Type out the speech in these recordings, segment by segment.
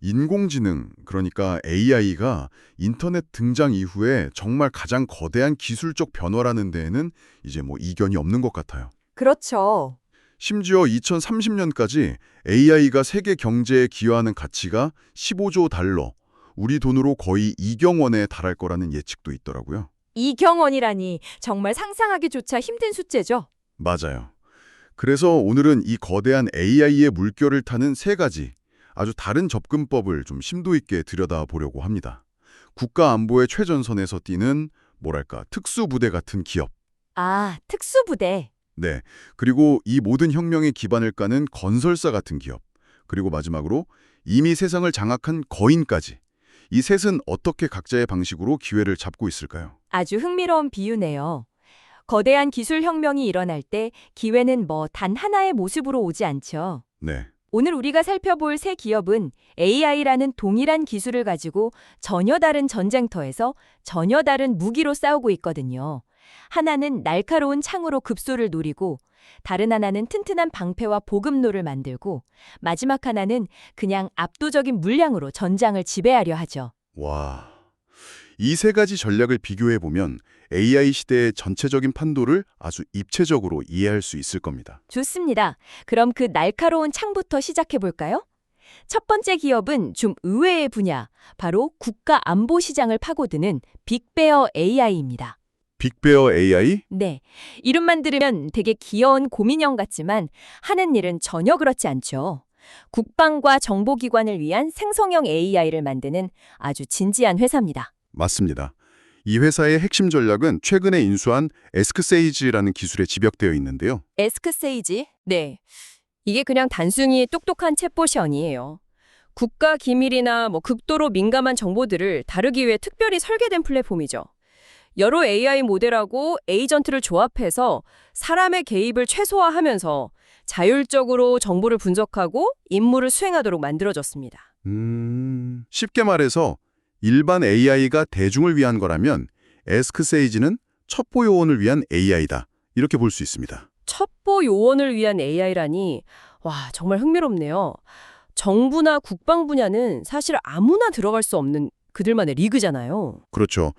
인공지능, 그러니까 AI가 인터넷 등장 이후에 정말 가장 거대한 기술적 변화라는 데에는 이제 뭐 이견이 없는 것 같아요. 그렇죠. 심지어 2030년까지 AI가 세계 경제에 기여하는 가치가 15조 달러, 우리 돈으로 거의 2경 원에 달할 거라는 예측도 있더라고요. 이경원이라니 정말 상상하기조차 힘든 숫자죠. 맞아요. 그래서 오늘은 이 거대한 AI의 물결을 타는 세 가지 아주 다른 접근법을 좀 심도 있게 들여다보려고 합니다. 국가 안보의 최전선에서 뛰는 뭐랄까 특수부대 같은 기업. 아, 특수부대. 네. 그리고 이 모든 혁명의 기반을 까는 건설사 같은 기업. 그리고 마지막으로 이미 세상을 장악한 거인까지. 이 셋은 어떻게 각자의 방식으로 기회를 잡고 있을까요? 아주 흥미로운 비유네요. 거대한 기술 혁명이 일어날 때 기회는 뭐 단 하나의 모습으로 오지 않죠. 네. 오늘 우리가 살펴볼 세 기업은 AI라는 동일한 기술을 가지고 전혀 다른 전쟁터에서 전혀 다른 무기로 싸우고 있거든요. 하나는 날카로운 창으로 급소를 노리고, 다른 하나는 튼튼한 방패와 보급로를 만들고, 마지막 하나는 그냥 압도적인 물량으로 전장을 지배하려 하죠. 와. 이 세 가지 전략을 비교해보면 AI 시대의 전체적인 판도를 아주 입체적으로 이해할 수 있을 겁니다. 좋습니다. 그럼 그 날카로운 창부터 시작해 볼까요? 첫 번째 기업은 좀 의외의 분야, 바로 국가 안보 시장을 파고드는 빅베어 AI입니다. 빅베어 AI? 네, 이름만 들으면 되게 귀여운 곰인형 같지만 하는 일은 전혀 그렇지 않죠. 국방과 정보기관을 위한 생성형 AI를 만드는 아주 진지한 회사입니다. 맞습니다. 이 회사의 핵심 전략은 최근에 인수한 에스크세이지라는 기술에 집약되어 있는데요. 에스크세이지? 네. 이게 그냥 단순히 똑똑한 챗봇이 아니에요. 국가 기밀이나 극도로 민감한 정보들을 다루기 위해 특별히 설계된 플랫폼이죠. 여러 AI 모델하고 에이전트를 조합해서 사람의 개입을 최소화하면서 자율적으로 정보를 분석하고 임무를 수행하도록 만들어졌습니다. 쉽게 말해서 일반 AI가 대중을 위한 거라면 에스크세이지는 첩보 요원을 위한 AI다. 이렇게 볼 수 있습니다. 첩보 요원을 위한 AI라니, 와, 정말 흥미롭네요. 정부나 국방 분야는 사실 아무나 들어갈 수 없는 그들만의 리그잖아요. 그렇죠.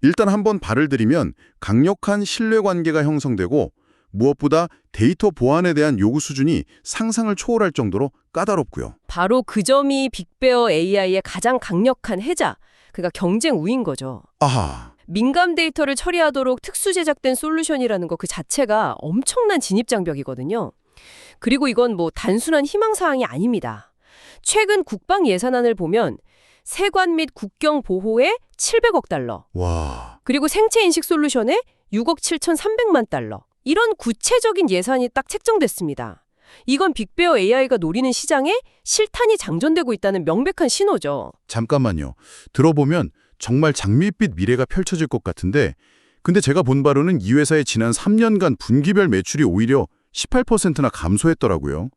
일단 한번 발을 들이면 강력한 신뢰관계가 형성되고 무엇보다 데이터 보안에 대한 요구 수준이 상상을 초월할 정도로 까다롭고요. 바로 그 점이 빅베어 AI의 가장 강력한 해자, 그러니까 경쟁 우위인 거죠. 아하, 민감 데이터를 처리하도록 특수 제작된 솔루션이라는 거 그 자체가 엄청난 진입장벽이거든요. 그리고 이건 단순한 희망사항이 아닙니다. 최근 국방 예산안을 보면 세관 및 국경 보호에 700억 달러, 와, 그리고 생체인식 솔루션에 6억 7,300만 달러. 이런 구체적인 예산이 딱 책정됐습니다. 이건 빅베어 AI가 노리는 시장에 실탄이 장전되고 있다는 명백한 신호죠. 잠깐만요. 들어보면 정말 장밋빛 미래가 펼쳐질 것 같은데 근데 제가 본 바로는 이 회사의 지난 3년간 분기별 매출이 오히려 18%나 감소했더라고요.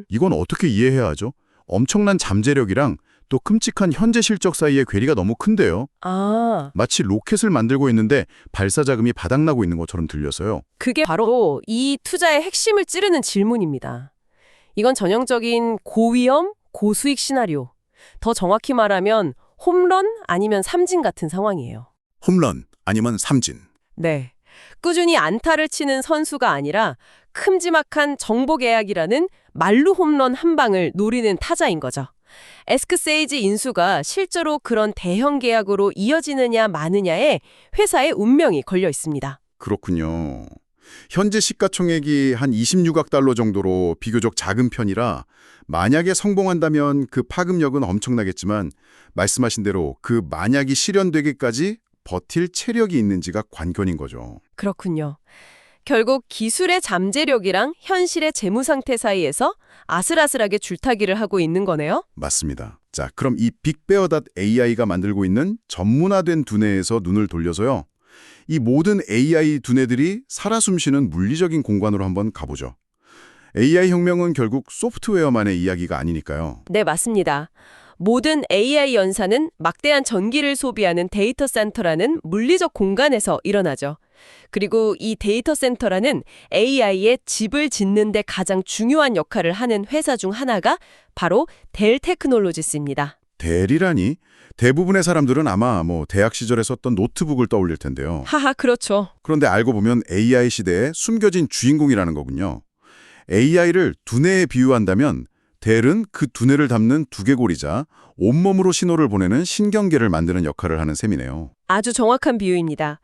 이건 어떻게 이해해야 하죠? 엄청난 잠재력이랑 또 끔찍한 현재 실적 사이의 괴리가 너무 큰데요. 마치 로켓을 만들고 있는데 발사 자금이 바닥나고 있는 것처럼 들려서요. 그게 바로 이 투자의 핵심을 찌르는 질문입니다. 이건 전형적인 고위험, 고수익 시나리오. 더 정확히 말하면 홈런 아니면 삼진 같은 상황이에요. 홈런 아니면 삼진. 네. 꾸준히 안타를 치는 선수가 아니라 큼지막한 정보 계약이라는 말루 홈런 한 방을 노리는 타자인 거죠. 에스크세이지 인수가 실제로 그런 대형 계약으로 이어지느냐 마느냐에 회사의 운명이 걸려 있습니다. 그렇군요. 현재 시가총액이 한 26억 달러 정도로 비교적 작은 편이라 만약에 성공한다면 그 파급력은 엄청나겠지만 말씀하신 대로 그 만약이 실현되기까지 버틸 체력이 있는지가 관건인 거죠. 그렇군요. 결국 기술의 잠재력이랑 현실의 재무 상태 사이에서 아슬아슬하게 줄타기를 하고 있는 거네요. 맞습니다. 자, 그럼 이 빅베어.AI가 만들고 있는 전문화된 두뇌에서 눈을 돌려서요. 이 모든 AI 두뇌들이 살아 숨쉬는 물리적인 공간으로 한번 가보죠. AI 혁명은 결국 소프트웨어만의 이야기가 아니니까요. 네, 맞습니다. 모든 AI 연산은 막대한 전기를 소비하는 데이터 센터라는 물리적 공간에서 일어나죠. 그리고 이 데이터 센터라는 AI의 집을 짓는 데 가장 중요한 역할을 하는 회사 중 하나가 바로 델 테크놀로지스입니다. 델이라니? 대부분의 사람들은 아마 대학 시절에 썼던 노트북을 떠올릴 텐데요. 하하, 그렇죠. 그런데 알고 보면 AI 시대의 숨겨진 주인공이라는 거군요. AI를 두뇌에 비유한다면 델은 그 두뇌를 담는 두개골이자 온몸으로 신호를 보내는 신경계를 만드는 역할을 하는 셈이네요. 아주 정확한 비유입니다.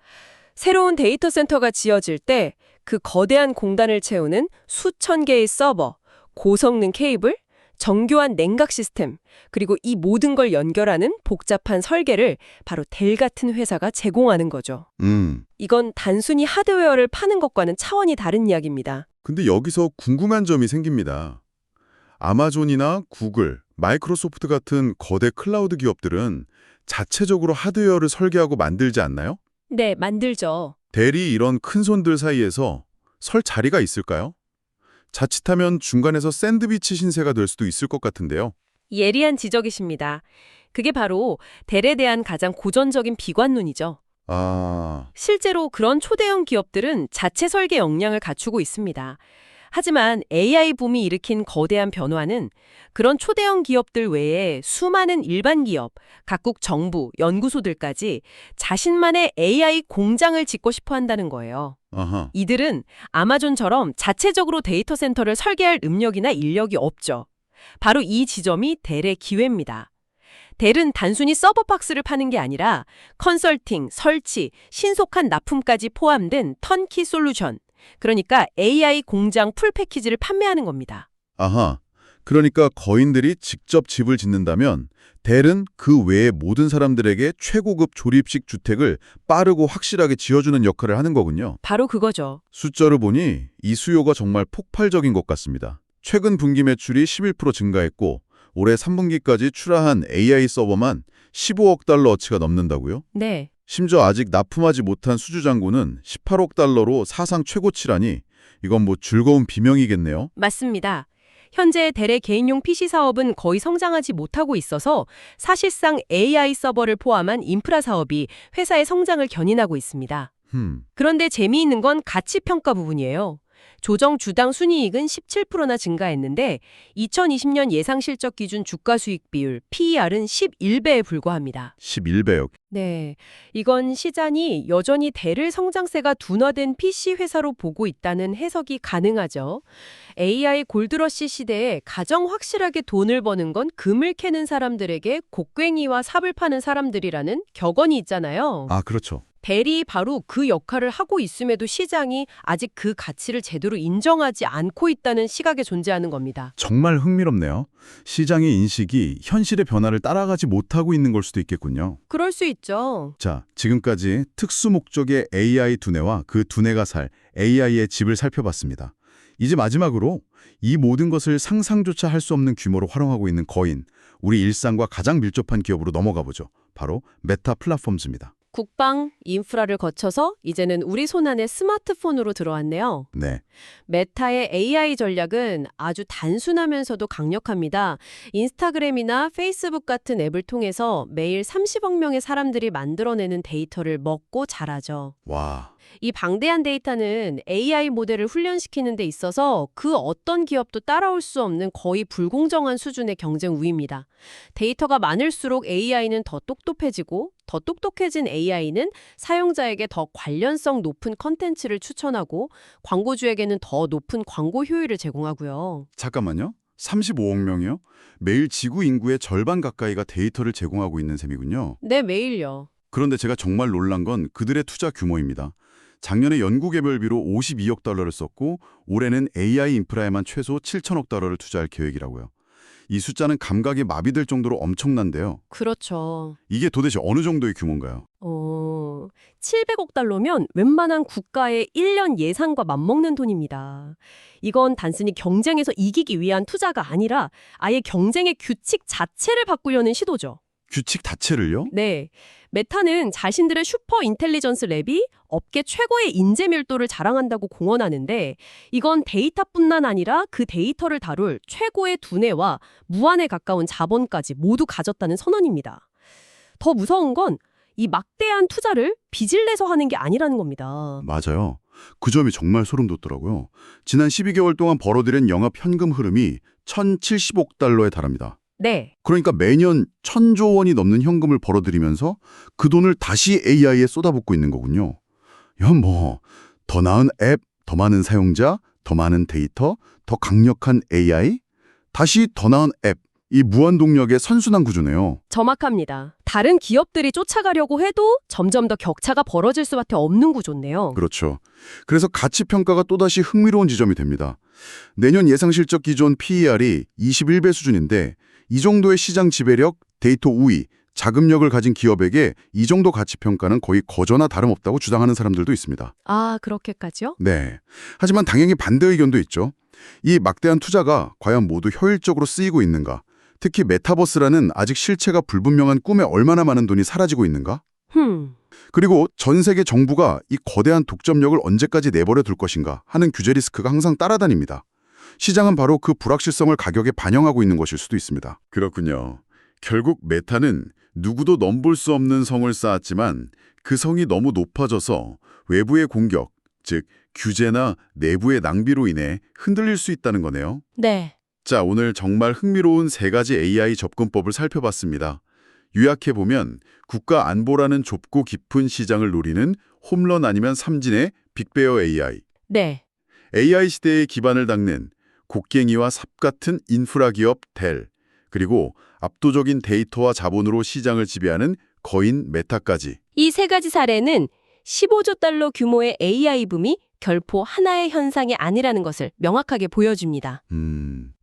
새로운 데이터 센터가 지어질 때 그 거대한 공간을 채우는 수천 개의 서버, 고성능 케이블, 정교한 냉각 시스템, 그리고 이 모든 걸 연결하는 복잡한 설계를 바로 델 같은 회사가 제공하는 거죠. 이건 단순히 하드웨어를 파는 것과는 차원이 다른 이야기입니다. 근데 여기서 궁금한 점이 생깁니다. 아마존이나 구글, 마이크로소프트 같은 거대 클라우드 기업들은 자체적으로 하드웨어를 설계하고 만들지 않나요? 네, 만들죠. 델이 이런 큰 손들 사이에서 설 자리가 있을까요? 자칫하면 중간에서 샌드위치 신세가 될 수도 있을 것 같은데요. 예리한 지적이십니다. 그게 바로 델에 대한 가장 고전적인 비관론이죠. 실제로 그런 초대형 기업들은 자체 설계 역량을 갖추고 있습니다. 하지만 AI 붐이 일으킨 거대한 변화는 그런 초대형 기업들 외에 수많은 일반 기업, 각국 정부, 연구소들까지 자신만의 AI 공장을 짓고 싶어 한다는 거예요. 이들은 아마존처럼 자체적으로 데이터 센터를 설계할 능력이나 인력이 없죠. 바로 이 지점이 델의 기회입니다. 델은 단순히 서버 박스를 파는 게 아니라 컨설팅, 설치, 신속한 납품까지 포함된 턴키 솔루션, 그러니까 AI 공장 풀 패키지를 판매하는 겁니다. 그러니까 거인들이 직접 집을 짓는다면 델은 그 외의 모든 사람들에게 최고급 조립식 주택을 빠르고 확실하게 지어주는 역할을 하는 거군요. 바로 그거죠. 숫자로 보니 이 수요가 정말 폭발적인 것 같습니다. 최근 분기 매출이 11% 증가했고 올해 3분기까지 출하한 AI 서버만 15억 달러어치가 넘는다고요? 네. 심지어 아직 납품하지 못한 수주 잔고는 18억 달러로 사상 최고치라니 이건 즐거운 비명이겠네요. 맞습니다. 현재 델의 개인용 PC 사업은 거의 성장하지 못하고 있어서 사실상 AI 서버를 포함한 인프라 사업이 회사의 성장을 견인하고 있습니다. 그런데 재미있는 건 가치 평가 부분이에요. 조정 주당 순이익은 17%나 증가했는데 2020년 예상 실적 기준 주가 수익 비율 PER은 11배에 불과합니다. 11배요. 네, 이건 시장이 여전히 델을 성장세가 둔화된 PC 회사로 보고 있다는 해석이 가능하죠. AI 골드러시 시대에 가장 확실하게 돈을 버는 건 금을 캐는 사람들에게 곡괭이와 삽을 파는 사람들이라는 격언이 있잖아요. 그렇죠. 델이 바로 그 역할을 하고 있음에도 시장이 아직 그 가치를 제대로 인정하지 않고 있다는 시각에 존재하는 겁니다. 정말 흥미롭네요. 시장의 인식이 현실의 변화를 따라가지 못하고 있는 걸 수도 있겠군요. 그럴 수 있죠. 자, 지금까지 특수 목적의 AI 두뇌와 그 두뇌가 살 AI의 집을 살펴봤습니다. 이제 마지막으로 이 모든 것을 상상조차 할 수 없는 규모로 활용하고 있는 거인, 우리 일상과 가장 밀접한 기업으로 넘어가 보죠. 바로 메타 플랫폼즈입니다. 국방, 인프라를 거쳐서 이제는 우리 손안에 스마트폰으로 들어왔네요. 네. 메타의 AI 전략은 아주 단순하면서도 강력합니다. 인스타그램이나 페이스북 같은 앱을 통해서 매일 30억 명의 사람들이 만들어내는 데이터를 먹고 자라죠. 와. 이 방대한 데이터는 AI 모델을 훈련시키는 데 있어서 그 어떤 기업도 따라올 수 없는 거의 불공정한 수준의 경쟁 우위입니다. 데이터가 많을수록 AI는 더 똑똑해지고 더 똑똑해진 AI는 사용자에게 더 관련성 높은 컨텐츠를 추천하고 광고주에게는 더 높은 광고 효율을 제공하고요. 잠깐만요. 35억 명이요? 매일 지구 인구의 절반 가까이가 데이터를 제공하고 있는 셈이군요. 네, 매일요. 그런데 제가 정말 놀란 건 그들의 투자 규모입니다. 작년에 연구개발비로 52억 달러를 썼고 올해는 AI 인프라에만 최소 7천억 달러를 투자할 계획이라고요. 이 숫자는 감각이 마비될 정도로 엄청난데요. 그렇죠. 이게 도대체 어느 정도의 규모인가요? 700억 달러면 웬만한 국가의 1년 예산과 맞먹는 돈입니다. 이건 단순히 경쟁에서 이기기 위한 투자가 아니라 아예 경쟁의 규칙 자체를 바꾸려는 시도죠. 규칙 자체를요? 네. 메타는 자신들의 슈퍼 인텔리전스 랩이 업계 최고의 인재 밀도를 자랑한다고 공언하는데 이건 데이터뿐만 아니라 그 데이터를 다룰 최고의 두뇌와 무한에 가까운 자본까지 모두 가졌다는 선언입니다. 더 무서운 건 이 막대한 투자를 빚을 내서 하는 게 아니라는 겁니다. 맞아요. 그 점이 정말 소름 돋더라고요. 지난 12개월 동안 벌어들인 영업 현금 흐름이 1,070억 달러에 달합니다. 네. 그러니까 매년 1,000조 원이 넘는 현금을 벌어들이면서 그 돈을 다시 AI에 쏟아붓고 있는 거군요. 더 나은 앱, 더 많은 사용자, 더 많은 데이터, 더 강력한 AI, 다시 더 나은 앱, 이 무한동력의 선순환 구조네요. 정확합니다. 다른 기업들이 쫓아가려고 해도 점점 더 격차가 벌어질 수밖에 없는 구조인데요. 그렇죠. 그래서 가치평가가 또다시 흥미로운 지점이 됩니다. 내년 예상실적 기존 PER이 21배 수준인데 이 정도의 시장 지배력, 데이터 우위, 자금력을 가진 기업에게 이 정도 가치평가는 거의 거저나 다름없다고 주장하는 사람들도 있습니다. 아, 그렇게까지요? 네. 하지만 당연히 반대 의견도 있죠. 이 막대한 투자가 과연 모두 효율적으로 쓰이고 있는가? 특히 메타버스라는 아직 실체가 불분명한 꿈에 얼마나 많은 돈이 사라지고 있는가? 그리고 전 세계 정부가 이 거대한 독점력을 언제까지 내버려 둘 것인가 하는 규제 리스크가 항상 따라다닙니다. 시장은 바로 그 불확실성을 가격에 반영하고 있는 것일 수도 있습니다. 그렇군요. 결국 메타는 누구도 넘볼 수 없는 성을 쌓았지만 그 성이 너무 높아져서 외부의 공격, 즉 규제나 내부의 낭비로 인해 흔들릴 수 있다는 거네요. 네. 자, 오늘 정말 흥미로운 세 가지 AI 접근법을 살펴봤습니다. 요약해보면 국가 안보라는 좁고 깊은 시장을 노리는 홈런 아니면 삼진의 빅베어 AI, 네. AI 시대의 기반을 닦는 곡괭이와 삽 같은 인프라 기업 델, 그리고 압도적인 데이터와 자본으로 시장을 지배하는 거인 메타까지. 이 세 가지 사례는 15조 달러 규모의 AI 붐이 결코 하나의 현상이 아니라는 것을 명확하게 보여줍니다.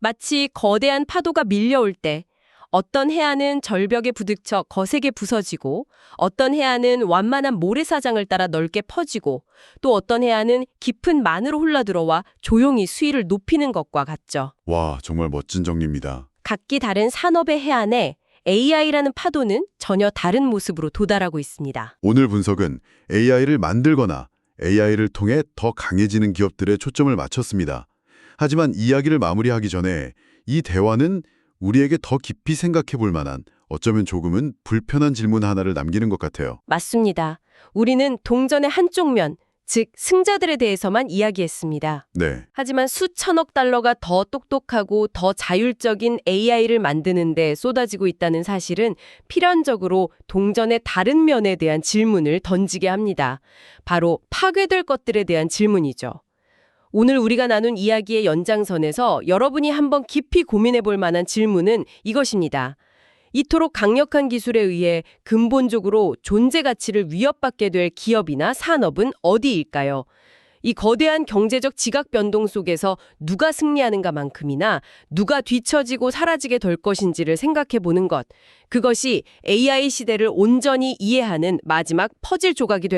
마치 거대한 파도가 밀려올 때 어떤 해안은 절벽에 부딪혀 거세게 부서지고 어떤 해안은 완만한 모래사장을 따라 넓게 퍼지고 또 어떤 해안은 깊은 만으로 흘러들어와 조용히 수위를 높이는 것과 같죠. 와, 정말 멋진 정리입니다. 각기 다른 산업의 해안에 AI라는 파도는 전혀 다른 모습으로 도달하고 있습니다. 오늘 분석은 AI를 만들거나 AI를 통해 더 강해지는 기업들에 초점을 맞췄습니다. 하지만 이야기를 마무리하기 전에 이 대화는 우리에게 더 깊이 생각해 볼 만한 어쩌면 조금은 불편한 질문 하나를 남기는 것 같아요. 맞습니다. 우리는 동전의 한쪽 면, 즉 승자들에 대해서만 이야기했습니다. 네. 하지만 수천억 달러가 더 똑똑하고 더 자율적인 AI를 만드는 데 쏟아지고 있다는 사실은 필연적으로 동전의 다른 면에 대한 질문을 던지게 합니다. 바로 파괴될 것들에 대한 질문이죠. 오늘 우리가 나눈 이야기의 연장선에서 여러분이 한번 깊이 고민해 볼 만한 질문은 이것입니다. 이토록 강력한 기술에 의해 근본적으로 존재 가치를 위협받게 될 기업이나 산업은 어디일까요? 이 거대한 경제적 지각 변동 속에서 누가 승리하는가만큼이나 누가 뒤처지고 사라지게 될 것인지를 생각해 보는 것. 그것이 AI 시대를 온전히 이해하는 마지막 퍼즐 조각이